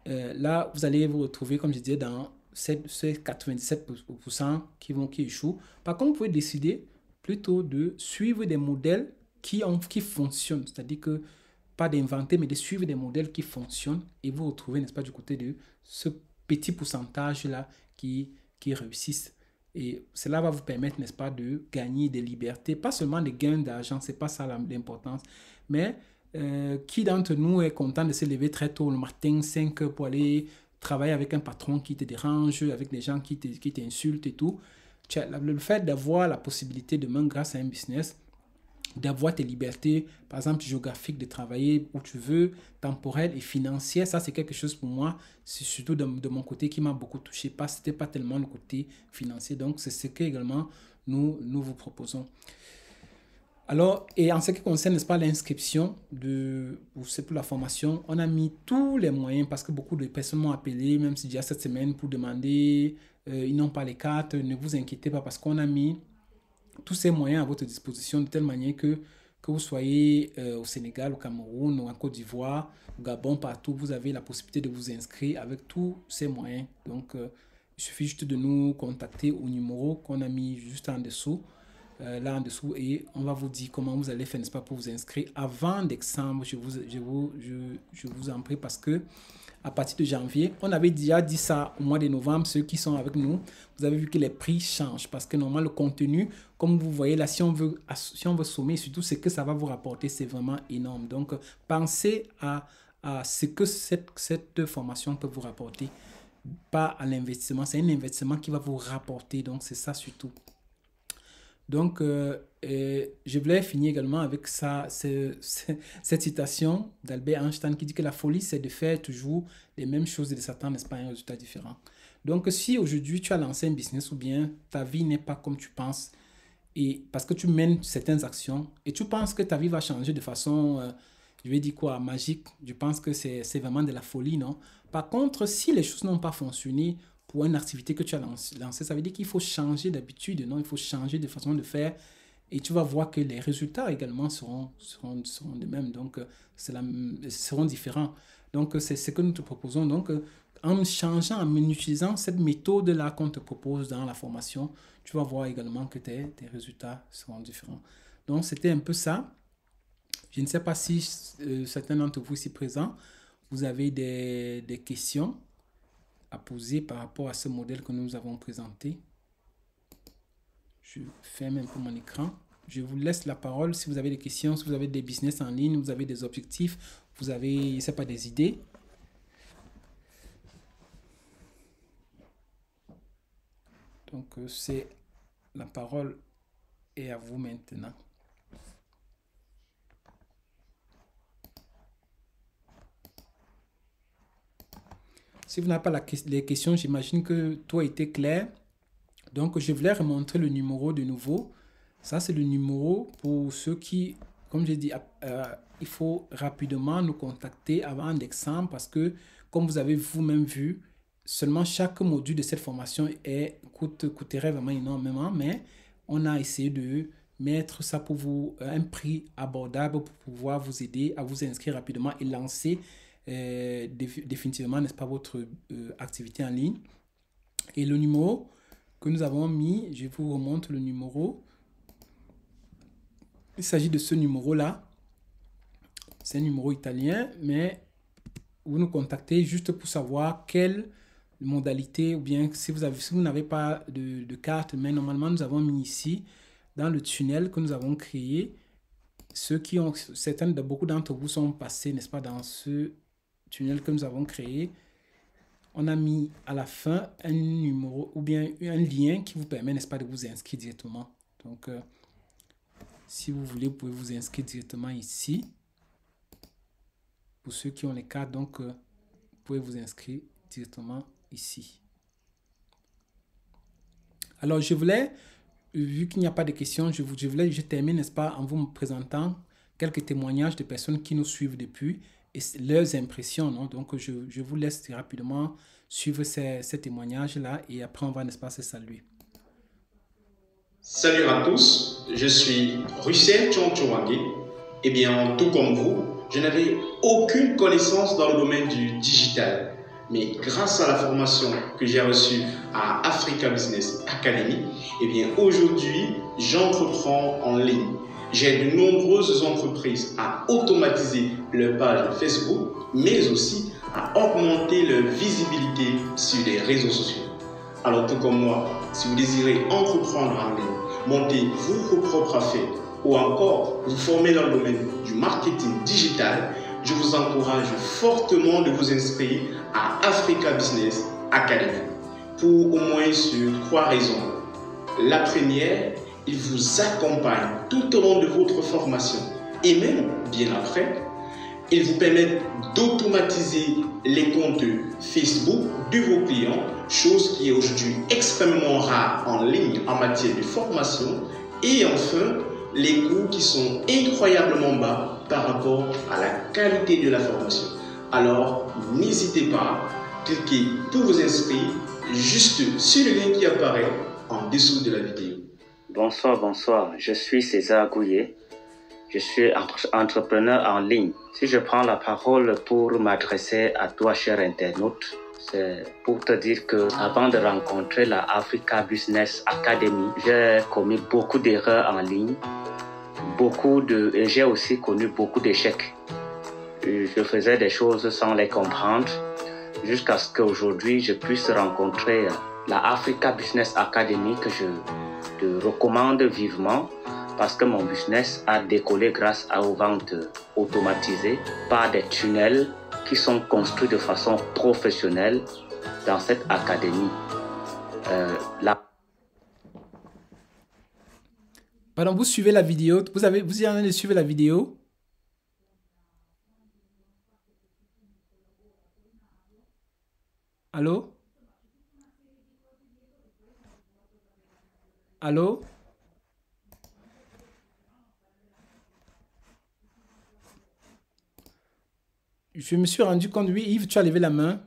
là, vous allez vous retrouver, comme je disais, dans ces 97% qui échouent. Par contre, vous pouvez décider plutôt de suivre des modèles qui fonctionnent. C'est-à-dire que, pas d'inventer, mais de suivre des modèles qui fonctionnent et vous retrouvez, n'est-ce pas, du côté de ce petit pourcentage-là qui réussissent. Et cela va vous permettre, n'est-ce pas, de gagner des libertés, pas seulement des gains d'argent, c'est pas ça l'importance, mais qui d'entre nous est content de se lever très tôt le matin, 5 heures pour aller travailler avec un patron qui te dérange, avec des gens qui t'insultent et tout. Le fait d'avoir la possibilité demain, grâce à un business, d'avoir tes libertés, par exemple géographiques, de travailler où tu veux, temporelles et financières, ça c'est quelque chose pour moi, c'est surtout de mon côté qui m'a beaucoup touché. C'était pas tellement le côté financier, donc c'est ce que également nous vous proposons. Alors, et en ce qui concerne, n'est-ce pas, l'inscription c'est pour la formation, on a mis tous les moyens parce que beaucoup de personnes m'ont appelé, même si déjà cette semaine, pour demander, ils n'ont pas les cartes, ne vous inquiétez pas parce qu'on a mis tous ces moyens à votre disposition de telle manière que vous soyez au Sénégal, au Cameroun, ou en Côte d'Ivoire, au Gabon, partout, vous avez la possibilité de vous inscrire avec tous ces moyens. Donc, il suffit juste de nous contacter au numéro qu'on a mis juste en dessous, là en dessous, et on va vous dire comment vous allez faire, n'est-ce pas, pour vous inscrire avant décembre. Je vous en prie parce que à partir de janvier, on avait déjà dit ça au mois de novembre, ceux qui sont avec nous, vous avez vu que les prix changent parce que normalement le contenu, comme vous voyez là, si on veut sommer, surtout ce que ça va vous rapporter, c'est vraiment énorme. Donc, pensez à ce que cette formation peut vous rapporter, pas à l'investissement. C'est un investissement qui va vous rapporter, donc c'est ça surtout. Donc, je voulais finir également avec ça, cette citation d'Albert Einstein qui dit que la folie, c'est de faire toujours les mêmes choses et de s'attendre, n'est-ce pas, à un résultat différent. Donc, si aujourd'hui tu as lancé un business ou bien ta vie n'est pas comme tu penses, et parce que tu mènes certaines actions et tu penses que ta vie va changer de façon, je vais dire quoi, magique, je pense que c'est vraiment de la folie, non? Par contre, si les choses n'ont pas fonctionné, pour une activité que tu as lancée, ça veut dire qu'il faut changer d'habitude, non? Il faut changer de façon de faire et tu vas voir que les résultats également seront les mêmes, donc seront différents. Donc, c'est ce que nous te proposons. Donc, en changeant, en utilisant cette méthode-là qu'on te propose dans la formation, tu vas voir également que tes résultats seront différents. Donc, c'était un peu ça. Je ne sais pas si certains d'entre vous ici présents, vous avez des questions à poser par rapport à ce modèle que nous avons présenté. Je ferme un peu mon écran. Je vous laisse la parole si vous avez des questions, si vous avez des business en ligne, vous avez des objectifs, vous avez, je sais pas, des idées. Donc, la parole est à vous maintenant. Si vous n'avez pas les questions, j'imagine que tout a été clair. Donc, je voulais remontrer le numéro de nouveau. Ça, c'est le numéro pour ceux qui, comme j'ai dit, il faut rapidement nous contacter avant décembre parce que, comme vous avez vous-même vu, seulement chaque module de cette formation coûterait vraiment énormément, mais on a essayé de mettre ça pour vous un prix abordable pour pouvoir vous aider à vous inscrire rapidement et lancer définitivement, n'est-ce pas, votre activité en ligne. Et le numéro que nous avons mis, je vous remonte le numéro. Il s'agit de ce numéro-là. C'est un numéro italien, mais vous nous contactez juste pour savoir quelle modalité, ou bien si vous n'avez pas de carte, mais normalement nous avons mis ici, dans le tunnel que nous avons créé, beaucoup d'entre vous sont passés, n'est-ce pas, dans ce tunnel que nous avons créé. on a mis à la fin un numéro ou bien un lien qui vous permet, n'est-ce pas, de vous inscrire directement. Donc, si vous voulez, vous pouvez vous inscrire directement ici. Pour ceux qui ont les cartes, donc, vous pouvez vous inscrire directement ici. Alors, je voulais, vu qu'il n'y a pas de questions, je termine, n'est-ce pas, en vous me présentant quelques témoignages de personnes qui nous suivent depuis et leurs impressions. Non? Donc, je vous laisse rapidement suivre ces témoignages-là et après, on va, n'est-ce pas, se saluer. Salut à tous, je suis Russell Chonchouangui. Eh bien, tout comme vous, je n'avais aucune connaissance dans le domaine du digital. Mais grâce à la formation que j'ai reçue à Africa Business Academy, eh bien, aujourd'hui, j'entreprends en ligne. J'aide de nombreuses entreprises à automatiser leur page Facebook, mais aussi à augmenter leur visibilité sur les réseaux sociaux. Alors, tout comme moi, si vous désirez entreprendre en ligne, monter votre propre affaire ou encore vous former dans le domaine du marketing digital, je vous encourage fortement de vous inscrire à Africa Business Academy pour au moins sur 3 raisons. La première, il vous accompagne tout au long de votre formation et même bien après. Il vous permet d'automatiser les comptes Facebook de vos clients, chose qui est aujourd'hui extrêmement rare en ligne en matière de formation. Et enfin, les coûts qui sont incroyablement bas par rapport à la qualité de la formation. Alors, n'hésitez pas, cliquez pour vous inscrire juste sur le lien qui apparaît en dessous de la vidéo. Bonsoir, je suis César Gouillet. Je suis entrepreneur en ligne. Si je prends la parole pour m'adresser à toi, cher internaute, c'est pour te dire que avant de rencontrer la Africa Business Academy, j'ai commis beaucoup d'erreurs en ligne, et j'ai aussi connu beaucoup d'échecs. Je faisais des choses sans les comprendre, jusqu'à ce qu'aujourd'hui je puisse rencontrer la Africa Business Academy que je te recommande vivement. Parce que mon business a décollé grâce aux ventes automatisées par des tunnels qui sont construits de façon professionnelle dans cette académie. Pardon, vous suivez la vidéo? Vous êtes en train de suivre la vidéo? Allô? Allô? Je me suis rendu compte, oui, Yves, tu as levé la main.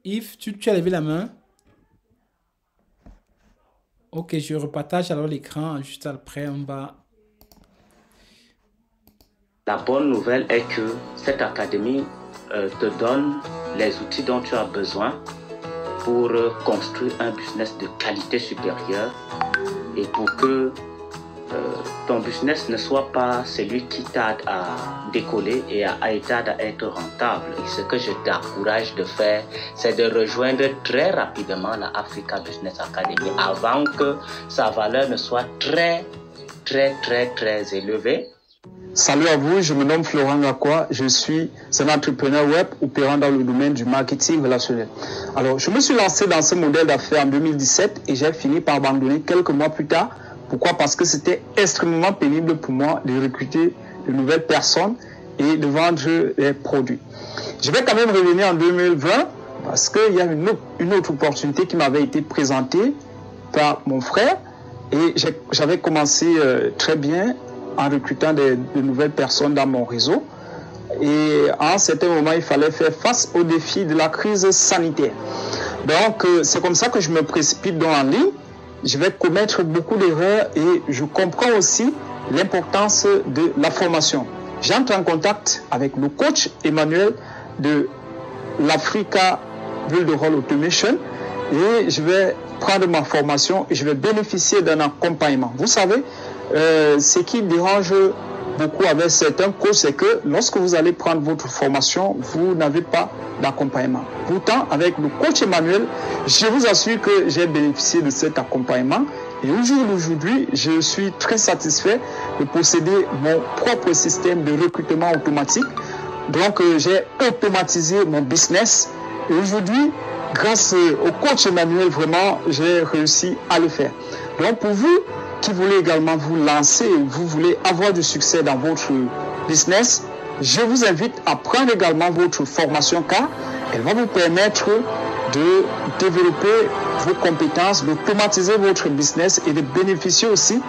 Yves, tu as levé la main. Ok, je repartage alors l'écran juste après, on va... La bonne nouvelle est que cette académie te donne les outils dont tu as besoin pour construire un business de qualité supérieure et pour que ton business ne soit pas celui qui t'aide à décoller et t'aide à être rentable. Et ce que je t'encourage de faire, c'est de rejoindre très rapidement la Africa Business Academy avant que sa valeur ne soit très élevée. Salut à vous, je me nomme Florent Gakwa, je suis un entrepreneur web opérant dans le domaine du marketing relationnel. Alors, je me suis lancé dans ce modèle d'affaires en 2017 et j'ai fini par abandonner quelques mois plus tard. Pourquoi? Parce que c'était extrêmement pénible pour moi de recruter de nouvelles personnes et de vendre des produits. Je vais quand même revenir en 2020 parce qu'il y a une autre opportunité qui m'avait été présentée par mon frère et j'avais commencé très bien en recrutant de nouvelles personnes dans mon réseau. Et à un certain moment, il fallait faire face au défi de la crise sanitaire. Donc, c'est comme ça que je me précipite en ligne. Je vais commettre beaucoup d'erreurs et je comprends aussi l'importance de la formation. J'entre en contact avec le coach Emmanuel de l'Africa Build Role Automation et je vais prendre ma formation et je vais bénéficier d'un accompagnement. Vous savez, ce qui dérange beaucoup avec certains coachs, c'est que lorsque vous allez prendre votre formation, vous n'avez pas d'accompagnement. Pourtant, avec le coach Emmanuel, je vous assure que j'ai bénéficié de cet accompagnement et au jour d'aujourd'hui, je suis très satisfait de posséder mon propre système de recrutement automatique. Donc, j'ai automatisé mon business. Et aujourd'hui, grâce au coach Emmanuel, vraiment, j'ai réussi à le faire. Donc, pour vous qui voulez également vous lancer, vous voulez avoir du succès dans votre business, je vous invite à prendre également votre formation car elle va vous permettre de développer vos compétences, d'automatiser votre business et de bénéficier aussi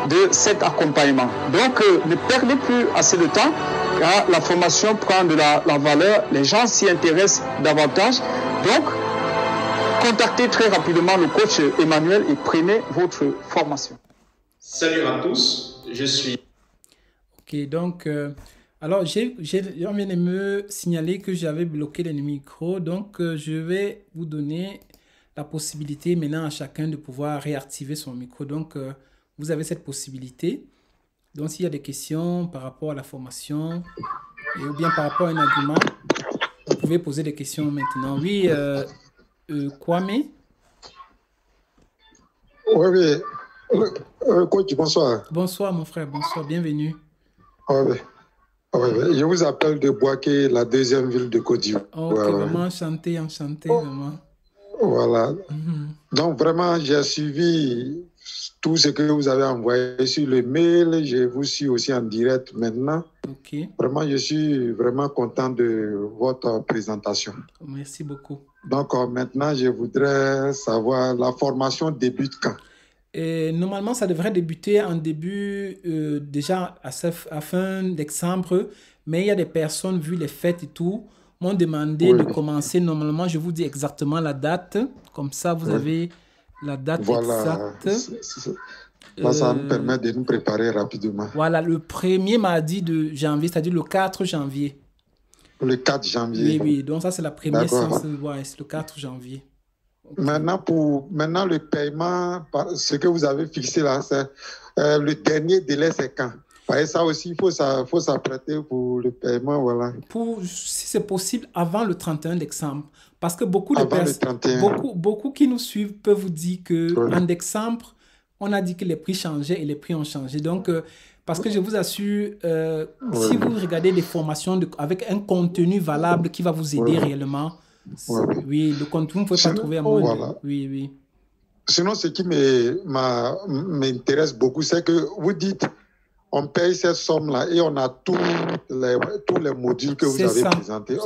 de cet accompagnement. Donc, ne perdez plus assez de temps car la formation prend de la valeur, les gens s'y intéressent davantage. Donc, contactez très rapidement le coach Emmanuel et prenez votre formation. Salut à tous, je suis... Ok, donc, alors, on vient de me signaler que j'avais bloqué les micros, donc je vais vous donner la possibilité maintenant à chacun de pouvoir réactiver son micro. Donc, vous avez cette possibilité. Donc, s'il y a des questions par rapport à la formation ou bien par rapport à un argument, vous pouvez poser des questions maintenant. Oui, Kwame? Oui. Coach, bonsoir. Bonsoir, mon frère. Bonsoir. Bienvenue. Oui. Je vous appelle de Bouaké, la deuxième ville de Côte d'Ivoire. Ok, vraiment enchanté, vraiment. Voilà. Donc, vraiment, j'ai suivi tout ce que vous avez envoyé sur le mail. Je vous suis aussi en direct maintenant. Ok. Vraiment, je suis vraiment content de votre présentation. Merci beaucoup. Donc, maintenant, je voudrais savoir, la formation débute quand? Et normalement, ça devrait débuter en début, déjà à fin décembre, mais il y a des personnes, vu les fêtes et tout, m'ont demandé de commencer. Normalement, je vous dis exactement la date, comme ça vous avez la date exacte. Là, ça nous permet de nous préparer rapidement. Voilà, le premier mardi de janvier, c'est-à-dire le 4 janvier. Le 4 janvier. Oui, donc ça c'est la première séance, c'est le 4 janvier. Okay. Maintenant, le paiement, ce que vous avez fixé là, c'est le dernier délai, c'est quand? Ça aussi, il faut s'apprêter pour le paiement, voilà. Si c'est possible, avant le 31 décembre. Parce que beaucoup de personnes, beaucoup qui nous suivent peuvent vous dire qu'en décembre, on a dit que les prix changeaient et les prix ont changé. Donc, parce que je vous assure, si vous regardez des formations avec un contenu valable qui va vous aider réellement, oui, le contenu, vous ne pouvez pas trouver à moins. Oui. Sinon, ce qui m'intéresse beaucoup, c'est que vous dites, on paye cette somme-là et on a tous les modules que vous avez présentés.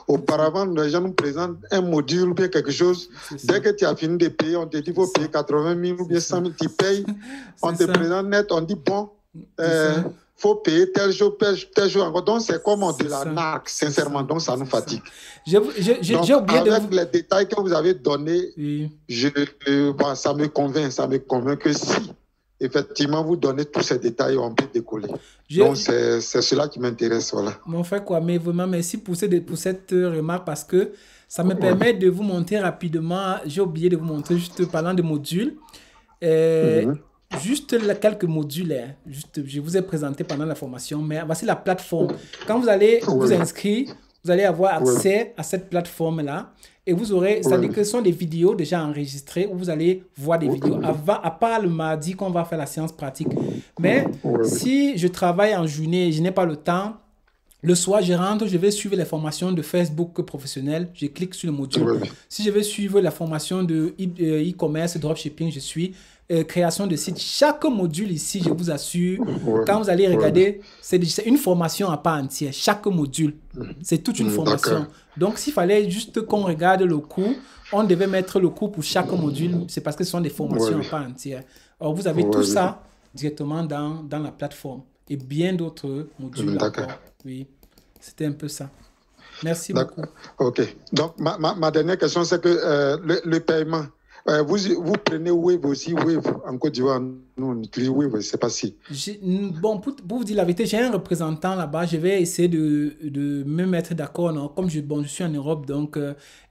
Auparavant, les gens nous présentent un module ou bien quelque chose. Dès que tu as fini de payer, on te dit qu'il faut payer 80 000 ou bien 100 000, tu payes. On te présente net, on dit bon, faut payer tel jour encore. Donc, c'est comme de la narque, sincèrement. Donc, ça nous fatigue. J'ai oublié avec les détails que vous avez donnés, ça me convainc que si, effectivement, vous donnez tous ces détails, on peut décoller. Donc, c'est cela qui m'intéresse. Voilà. Mon frère Kwame, vraiment, merci pour cette remarque parce que ça me permet de vous montrer rapidement. J'ai oublié de vous montrer, juste parlant de modules. Juste quelques modules, je vous ai présenté pendant la formation, mais voici la plateforme. Quand vous allez vous inscrire, vous allez avoir accès à cette plateforme-là et vous aurez, c'est-à-dire que ce sont des vidéos déjà enregistrées où vous allez voir des vidéos, à part le mardi qu'on va faire la séance pratique. Mais si je travaille en journée et je n'ai pas le temps, le soir, je rentre, je vais suivre les formations de Facebook professionnel, je clique sur le module. Si je vais suivre la formation de e-commerce, dropshipping, je suis création de site. Chaque module ici, je vous assure, quand vous allez regarder, c'est une formation à part entière. Chaque module, c'est toute une formation. Donc, s'il fallait juste qu'on regarde le cours, on devait mettre le cours pour chaque module. C'est parce que ce sont des formations à part entière. Alors, vous avez tout ça directement dans la plateforme et bien d'autres modules. D'accord. Oui, c'était un peu ça. Merci beaucoup. OK. Donc, ma dernière question, c'est que le paiement, vous prenez Wave aussi, Wave en Côte d'Ivoire, nous on utilise Wave, je ne sais pas si. Bon, pour vous dire la vérité, j'ai un représentant là-bas, je vais essayer de me mettre d'accord. Comme je suis en Europe, donc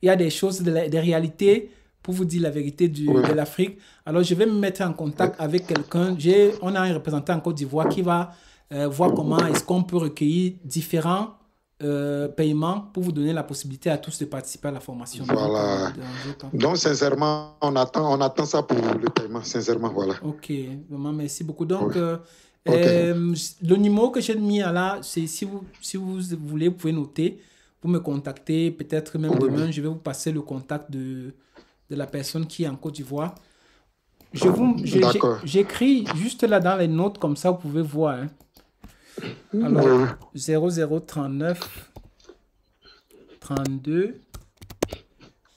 il y a des choses, des réalités, pour vous dire la vérité de l'Afrique. Alors je vais me mettre en contact avec quelqu'un. On a un représentant en Côte d'Ivoire qui va voir comment est-ce qu'on peut recueillir différents paiement pour vous donner la possibilité à tous de participer à la formation. Voilà. Donc, sincèrement, on attend ça pour le paiement, sincèrement, voilà. Ok, vraiment, merci beaucoup. Donc, Ok. Le numéro que j'ai mis là, c'est si vous voulez, vous pouvez noter. Vous me contactez, peut-être même Oui, demain, je vais vous passer le contact de la personne qui est en Côte d'Ivoire. d'accord. J'écris juste là dans les notes, comme ça vous pouvez voir. Hein. Alors, Oui, 0039 32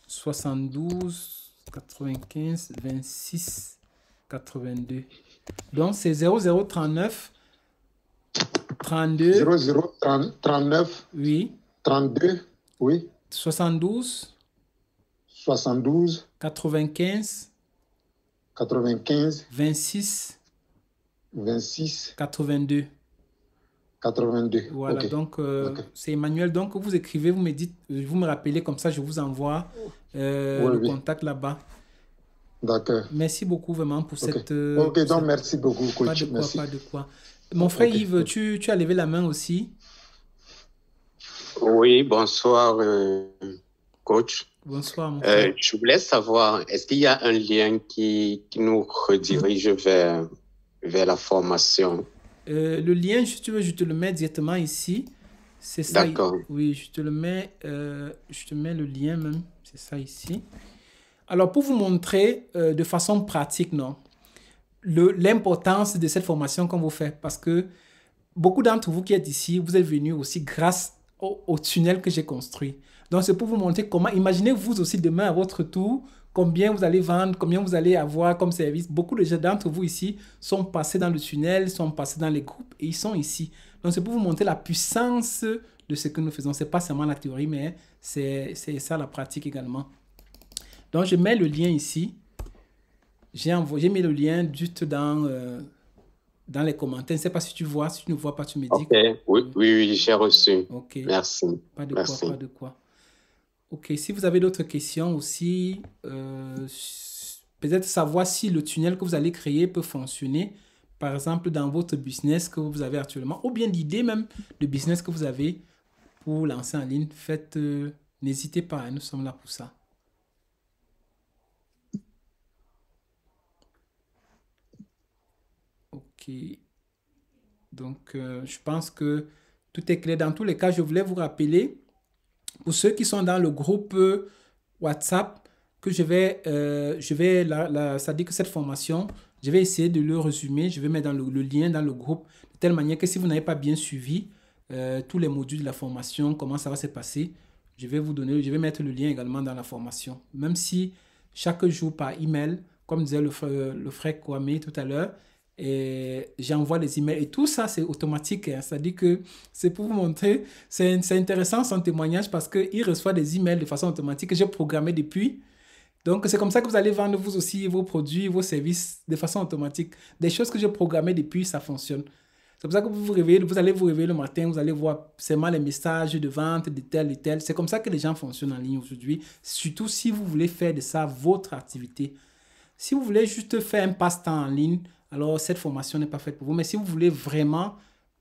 72 95 26 82. Donc, c'est 0039 32 39 oui, 32, oui, 72 72 95 95 26 26 82. 82. Voilà, Ok. donc Ok. c'est Emmanuel. Donc vous écrivez, vous me dites, vous me rappelez, comme ça je vous envoie Oui, le oui. contact là-bas. D'accord. Merci beaucoup vraiment pour Ok. cette... Ok, pour donc cette- merci beaucoup, Pas coach. de quoi, Merci. pas de quoi. Mon frère Ok. Yves, tu as levé la main aussi. Oui, bonsoir, coach. Bonsoir, mon frère. Je voulais savoir, est-ce qu'il y a un lien qui nous redirige vers la formation? Le lien, si tu veux, je te le mets directement ici. C'est ça. D'accord. Oui, je te mets le lien même. C'est ça ici. Alors, pour vous montrer de façon pratique, non, l'importance de cette formation qu'on vous fait, parce que beaucoup d'entre vous qui êtes ici, vous êtes venus aussi grâce au tunnel que j'ai construit. Donc, c'est pour vous montrer comment, imaginez vous aussi demain à votre tour, combien vous allez vendre, combien vous allez avoir comme service. Beaucoup de gens d'entre vous ici sont passés dans le tunnel, sont passés dans les groupes et ils sont ici. Donc, c'est pour vous montrer la puissance de ce que nous faisons. Ce n'est pas seulement la théorie, mais c'est ça la pratique également. Donc, je mets le lien ici. J'ai mis le lien juste dans les commentaires. Je ne sais pas si tu vois. Si tu ne vois pas, tu me dis. Ok, oui, j'ai reçu. Ok. Merci. Pas de Merci. quoi, pas de quoi. Ok, si vous avez d'autres questions aussi, peut-être savoir si le tunnel que vous allez créer peut fonctionner, par exemple, dans votre business que vous avez actuellement, ou bien l'idée même de business que vous avez pour lancer en ligne, n'hésitez pas, hein, nous sommes là pour ça. Ok. Donc, je pense que tout est clair. Dans tous les cas, je voulais vous rappeler, pour ceux qui sont dans le groupe WhatsApp, que c'est-à-dire que cette formation, je vais essayer de le résumer, je vais mettre le lien dans le groupe, de telle manière que si vous n'avez pas bien suivi tous les modules de la formation, comment ça va se passer, je vais mettre le lien également dans la formation. Même si chaque jour par email, comme disait le frère Kwame tout à l'heure, et j'envoie les emails et tout ça c'est automatique, hein. C'est-à-dire que c'est pour vous montrer, c'est intéressant son témoignage parce qu'il reçoit des emails de façon automatique que j'ai programmé depuis. Donc c'est comme ça que vous allez vendre vous aussi vos produits, vos services de façon automatique. Des choses que j'ai programmées depuis, ça fonctionne. C'est pour ça que vous allez vous réveiller le matin, vous allez voir seulement les messages de vente de tel et tel. C'est comme ça que les gens fonctionnent en ligne aujourd'hui, surtout si vous voulez faire de ça votre activité. Si vous voulez juste faire un passe-temps en ligne, alors cette formation n'est pas faite pour vous. Mais si vous voulez vraiment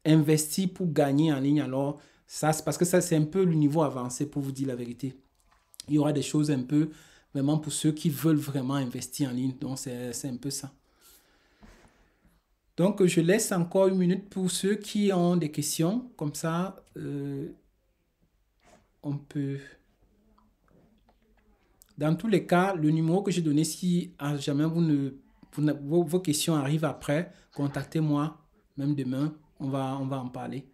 investir pour gagner en ligne, alors ça, c'est parce que ça, c'est un peu le niveau avancé pour vous dire la vérité. Il y aura des choses un peu, vraiment pour ceux qui veulent vraiment investir en ligne. Donc, c'est un peu ça. Donc, je laisse encore 1 minute pour ceux qui ont des questions. Comme ça, on peut... Dans tous les cas, le numéro que j'ai donné, si jamais vos questions arrivent après, contactez-moi, même demain, on va en parler.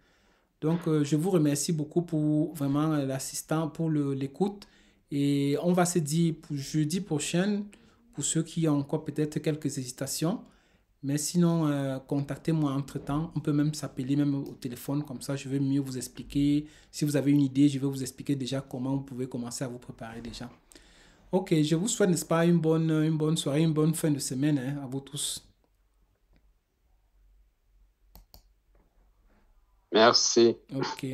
Donc, je vous remercie beaucoup pour vraiment l'assistant, pour l'écoute. Et on va se dire pour jeudi prochain, pour ceux qui ont encore peut-être quelques hésitations. Mais sinon, contactez-moi entre-temps. On peut même s'appeler même au téléphone, comme ça je vais mieux vous expliquer. Si vous avez une idée, je vais vous expliquer déjà comment vous pouvez commencer à vous préparer déjà. Ok, je vous souhaite, n'est-ce pas, une bonne soirée, une bonne fin de semaine, hein, à vous tous. Merci. Ok.